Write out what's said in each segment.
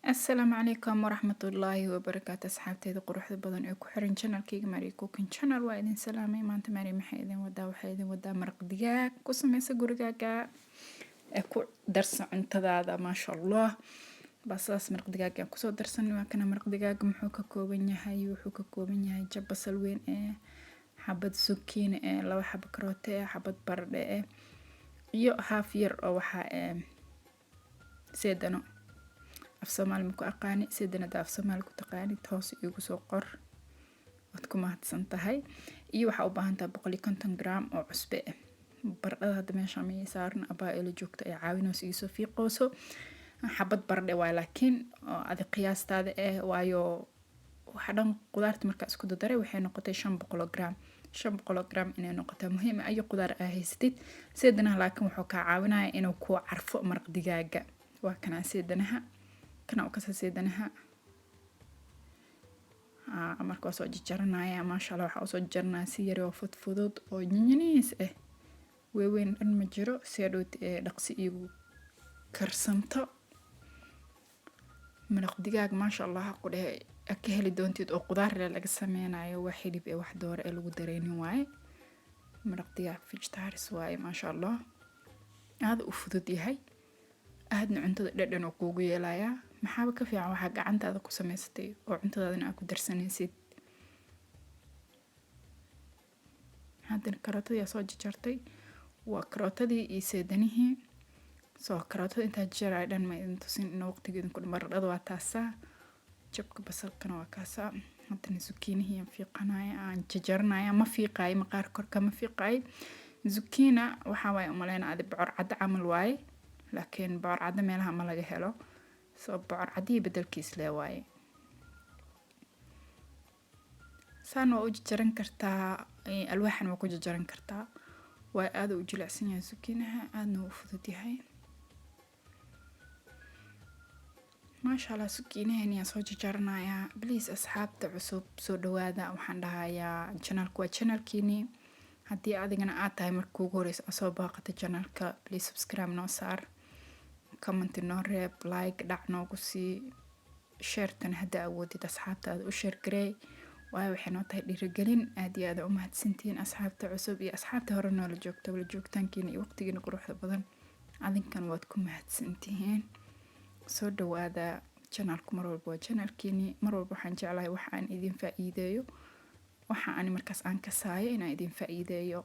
السلام عليكم ورحمة الله وبركاته أصحابتي قروح بدن إيكو حرين channel كيغ ماري كوكين channel وإذن سلامي maanta ماري maxay idin wadaa waxay idin wadaa maraq digaag ku sameysa gurigaaga ee ku darsa cuntadaada maasha Allah basaas maraq digaag aan kusoo darsan waa kana maraq digaag muxuu ka kooban yahay wuxuu ka kooban yahay jab basal weyn xabad zucchini laba xabo karooto xabad baradhe iyo haaf yar oo waxa seedano af Soomaali ma ku aqaani sidana af Soomaali ku taqaani toos igu soo qor wad ku mahadsan tahay iyo waxa u baahan tahay 150 gram oo cusbe baradhada hadda meesha ma saaran abaa ila joogta ay caawinayso iso fiiqooso xabad baradhe waa laakiin adi qiyaastaada waayo waxa dhan qudaarta marka isku daray waxay noqotay 500 gram 500 gram inay noqoto muhiim ay qudaar haystid sidana laakiin wuxuu ka caawinayaa inuu ku carfo maraq digaaga waa kana sidanaha kana oo ka sasidanaha marka soo jarnaya maasha Allah waxa soo jarnaa si yar oo fudud oo nyaniis weeweyn dhan ma jiro si adood dhaqsi igu karsanto maraq digaag maasha Allah ku dhahay ka heli doontid oo qudaar laga sameeynayo wax hilib wax door lagu dareenin waaye maraq digaag vegetarian waaye maasha Allah aad u fudud yahay aadna cuntada dhadhan oo kuugu yeelaya maxaa ka fiican waxa gacantaada ku sameysatay oo cuntadaadana aad ku darsanaysid hadana karootadii soo jartay waa karootadii iyo seedanihi soo karootada inta jaray dhan ma idin tusin in waqtigeedu ku maradhada waa taasa jabka basalkana waa kaasa hadana zucchini aan fiiqanaya aan jajarnaya ma fiiqay maqaar korka ma fiiqay zucchina waxa way umaleena aad bocor cad amal waaye laakiin bocor cad meelaha ma laga helo soo bocor cadi bedelkiis leeyahay saan oo jaran kartaa alwaaxan waa ku jaran kartaa waa aad u jilicsan yahay zucchinaha aadna u fudud yahay maasha Allah zucchinaha soo jajarnaya please asxaabta cusub soo dhawaada waxaan dhahayaa channelku waa channelkiini haddii adigana aad tahay markii ugu horeysa soo baaqata channelka please subscribe noo saar comment noo reeb like dhac noogu sii share tan hadda awoodid asxaabtaada u share garee waayo waxay noo tahay dhiirigelin aad iyo aad u mahadsantiin asxaabta cusub iyo asxaabta hore noola joogta wala joogtaankiina iyo waqtigiina quruxda badan adinkan waad ku mahadsantihiin soo dhawaada channelku mar walba waa channelkiini mar walba waxaan jeclahay waxa aan idin faa'iideeyo waxa aan markaas aan ka saayo inaan idin faa'iideeyo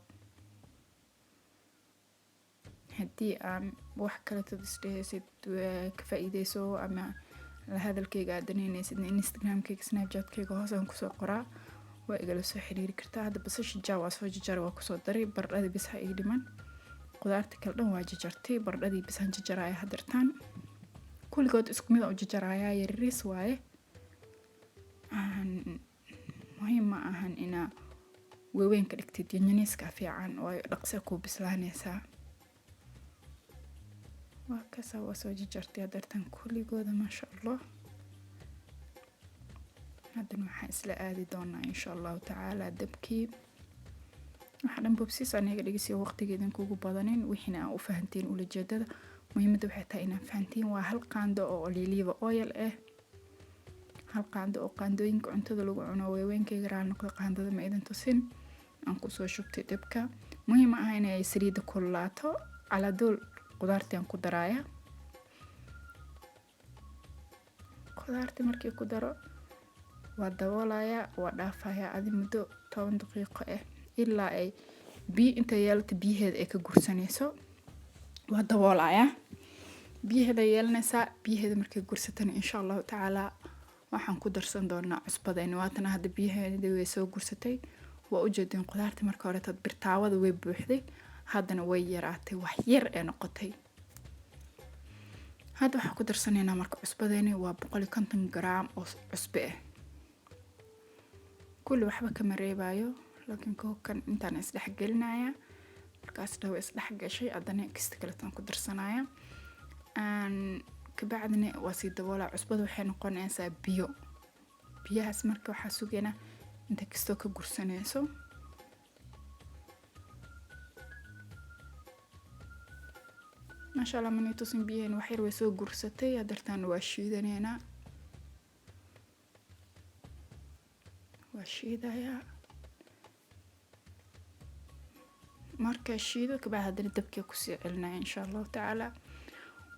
haddii aan wax kale tadisdheesid ka faa'iideyso ama la hadalkayga adanaysid Instagram-kayga Snapchat-kayga hoos aan ku soo qoraa waa igala soo xiriiri kartaa hadda basasha jaawa soo jajaray waa ku soo daray baradhada bis ha ii dhiman qudaarta kale dhan waa jajartay baradhadii bis aan jajaraya hadartaan kulligood isku mid oo jajaraya yariis waaye muhiim ma ahan ina weeweyn ka dhigtid nyaniiska fiican oo dhaqso ku bislaanaysa waa ka soo jajartay hadartaan kulligooda maasha Allah hadana waxaan isla aadi doonaa insha Allah taala dabkii waxa dhan bobsis aniga dhigisiyo waqtigeedan kugu badanin wixina aan u fahanteen ula jeedada muhiimada waxay tahay inaan fahanteen waa hal qaando oo olive oil hal qaando oo qaandooyinka cuntada lagu cuno weeweynka gaar noqdo qaandada ma idan tusin aan ku soo shubtay dabka muhiim ah inay saliida kulaato ala dul qudaarta aan ku daraya qudaarta markii ku daro waa daboolaya waa dhaafaya adi muddo 10 daqiiqo ilaa ay biyo inta yeelata biyaheeda ay ka gursanayso waa daboolaya biyaheeda yeelanaysa biyaheeda markay gursatana insha Allah taala waxaan ku darsan doonaa cusbadayna waatana hadda biyaheeda way soo gursatay waa u jeedin qudaarta marka hore tad birtaawada way buuxday haddana way yaraatay wax yar ee noqotay hadda waxa ku darsanayna marka cusbadayna waa 150 gram oo cusbe kulli waxba kama reebayo laakiin kan intaan isdhex gelinaya markaas dhaw isdhex gashay haddana kasta kale tan ku darsanaya ka bacdina waa si daboola cusbada waxay noqonaysaa biyahaas marka waxa sugeena inta kasto ka gursanayso ما شاء الله من يتصل بيهن وحير ويسوق قرصتي هدرتان واشيدنينا waa shiidayaa. marka shiido kabacdi haddana dabkii kusii celinaya insha allahu tacaala.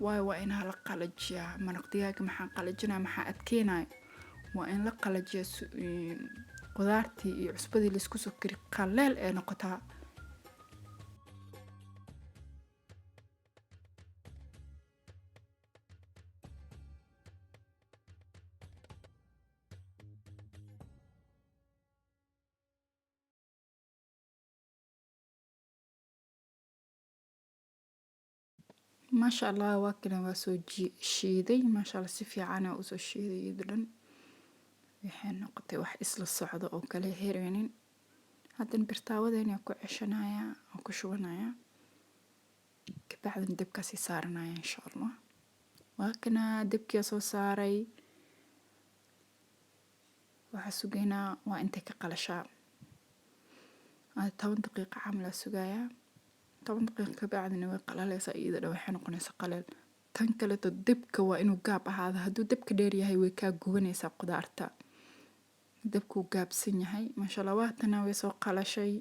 waayo waa inaa la qalajiyaa. maraq digaaga maxaa qalajinaya, maxaa adkeenaya, waa in la qalajiya qudaartii iyo cusbadii laisku soo kari qaleel ee noqotaa. maasha allah waa kana waa soo shiiday. maasha allah si fiican aa usoo shiiday iyada dhan. waxay noqotay wax isla socdo oo kale hereenin. haddana birtaawadeena ku ceshanaya oo ku shubanaya kabacdina dabkaasi saaranaya insha allah. waa kana dabkii soo saaray. waxaa sugaynaa waa intay ka qalashaa 10 daqiiqo camal aa sugayaa. 10 daqiiqo kabacdina way qalaleysaa iyada dhan waxay noqonaysaa qaleel. tan kaleeto dabka waa inuu gaab ahaado. hadduu dabka dheer yahay way kaa gubanaysaa qudaarta. dabkuu gaabsan yahay. maasha allah waatana way soo qalashay.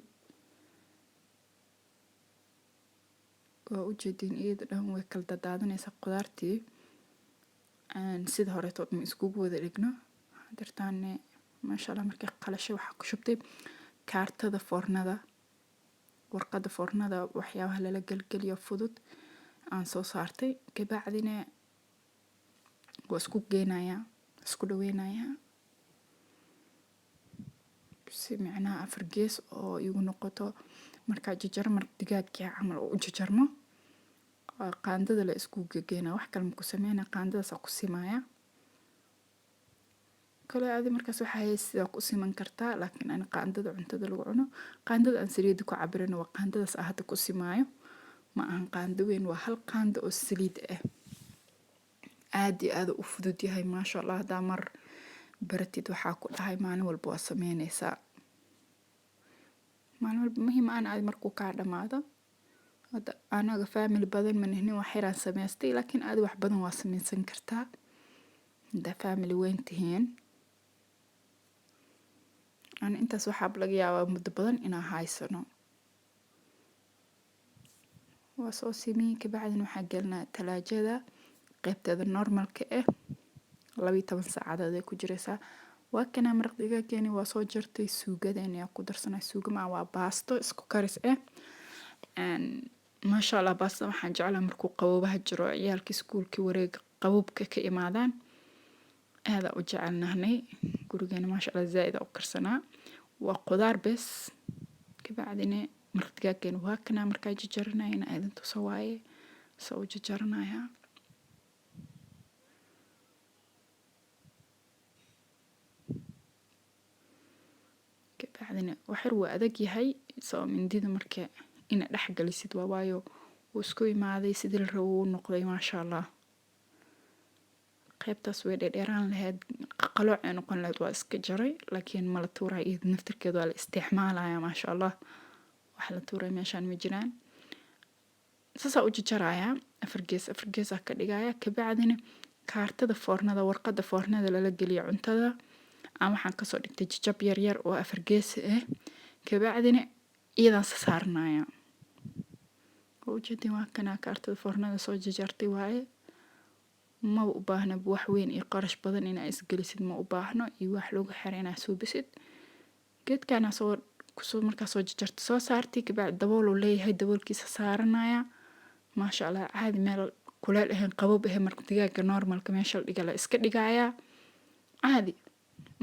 waa ujeedin iyada dhan way kala dadaadanaysaa qudaartii. sida horeeto ma iskugu wada dhigno. hadirtaane maasha allah markay qalashay waxaa ku shubtay kaartada foornada, warqada foornada waxyaabaha lala gelgeliyo fudud aan soo saartay. kabacdina waa isku geynayaa, isku dhaweynayaa si macnaha 4 gees oo igu noqoto. markaa jajar maraq digaagkii camal oo u jajarmo qaandada la isku gegeynaa. wax kale ma ku sameynaa, qaandadaas ku simaya. kale aadi markaas waxa haysta ku siman kartaa, laakiin aan qaandada cuntada lagu cuno. qaandada aan saliid ku cabirino waa qaandadaas hadda ku simaayo. ma ahan qaando weyn, waa hal qaando oo saliid ah. aad iyo aad u fudud yahay maasha allah. hadaa mar baratid waxaa ku dhahay maalin walba waa sameynaysaa. maalin walba muhiim aan aad markuu kaa dhamaado. hadda anaga family badan ma nihnin wax yaraan samaystay, laakiin aad wax badan waa samaysan kartaa hadaa family weyn tihiin. aan intaas waxaa laga yaabaa muddo badan inaan haysano. waa soo simii kabacdina waxaa gelinaa talaajada qaybteeda normalka ah. 12 saacadood ay ku jiraysaa. waa kana maraq digaageeni waa soo jartay. suugadeena ayaa ku darsanay. suuga ma waa baasto isku karis ah. maasha allah baasto waxaan jeclaa markuu qaboobaha jiro ciyaalkii iskuulkii wareeg qaboobka ka imaadaan. aad u jecelnahay gurigeena maasha allah zaaid u karsanaa. waa qudaar bes. kabacdina maraq digaageena waa kana markaa jajaranayna aadan tuso waaye soo jajaranaya. kabacdina waxar waa adag yahay soo mindida marka ina dhex galisid waa waayo wuu isku imaaday sidii la rabo uu noqday maasha allah. qaybtaas way dheeraan lahayd qalooc ay noqon lahayd waa iska jaray, laakiin ma la tuuray iyo naftirkeeda waa la isticmaalaya maasha allah. wax la tuuray meeshaan ma jiraan. sasa u jajaraya 4 gees ka dhigaya. kabacdina kaartada foornada, warqada foornada lala geliyo cuntada aan waxaan kasoo dhigtay jajab yar yar oo 4 gees ah. kabacdina iyadaan saarnaya. oo ujeedin waa kana kaartada foornada soo jajartay waaye. ma u baahna wax weyn iyo qarash badan in ay isgelisid ma u baahno iyo wax lagu xiray inaa soo bisid. geedkana soo markaa soo jajartay soo saartay kabacdi dabool uu leeyahay. daboolkiisa saaranaya maasha allah. caadi meel kuleel ahayn qaboob ahayn maraq digaaga normalka meesha la dhiga la iska dhigaya caadi.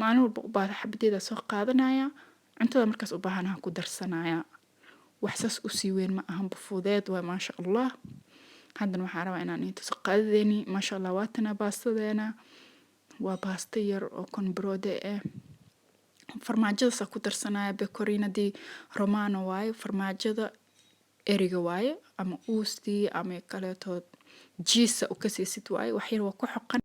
maalin walba u baahda xabadeeda soo qaadanaya. cuntada markaas u baahanaha ku darsanaya. wax saas u sii weyn ma ahan fudeed waa maasha allah. haddana waxaan rabaa inaan inta soo qaadadeeni maasha allah. waatana baastadeena waa baasta yar oo konbrode ah. farmaajada ku darsanaya pecorino di romano waaye. farmaajada eriga waaye ama uusti ama kaleeto jiisa u ka siisid waaye. wax yar waa ku xoqan